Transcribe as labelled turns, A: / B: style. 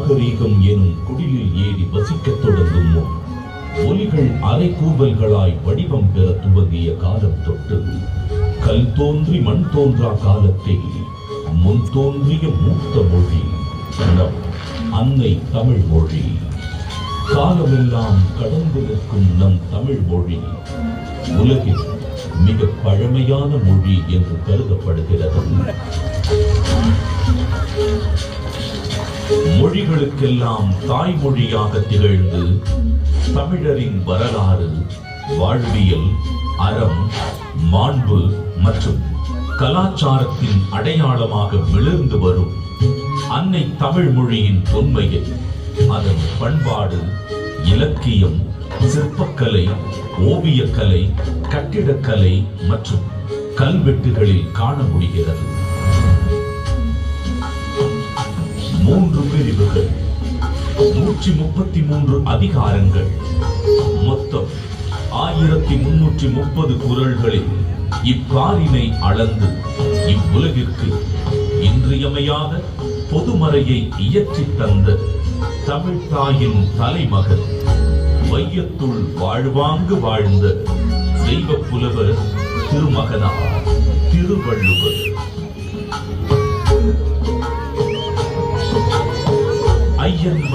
A: நாகரீகம் எனும் குடிலில் ஏறி வசிக்கத் தொடங்கும் முன் ஒலிகள் அரைக்கூவல்களாய் வடிவம் பெற துவங்கிய காலம் தொட்டு கல் தோன்றி மண் தோன்றா காலத்தில் முன் தோன்றிய மூத்த மொழி நம் அன்னை தமிழ் மொழி. காலமெல்லாம் கடந்து நிற்கும் நம் தமிழ் மொழி உலகில் மிக பழமையான மொழி என்று கருதப்படுகிறது. மொழிகளுக்கெல்லாம் தாய்மொழியாக திகழ்ந்து தமிழரின் வரலாறு, வாழ்வியல், அறம், மாண்பு மற்றும் கலாச்சாரத்தின் அடையாளமாக மிளர்ந்து வரும் அன்னை தமிழ் மொழியின் தொன்மையை அதன் பண்பாடு, இலக்கியம், சிற்பக்கலை, ஓவியக்கலை, கட்டிடக்கலை மற்றும் கல்வெட்டுகளில் காண முடிகிறது. 3 பிரிவுகள், 133 அதிகாரங்கள், மொத்தம் 1330 குறள்களில் இப்பாரினை அளந்து இவ்வுலகிற்கு இன்றியமையாத பொதுமறையை இயற்றி தந்த தமிழ் தாயின் தலைமகன், வையத்துள் வாழ்வாங்கு வாழ்ந்த தெய்வ புலவர் திருமகனார் திருவள்ளுவர். ஐயன்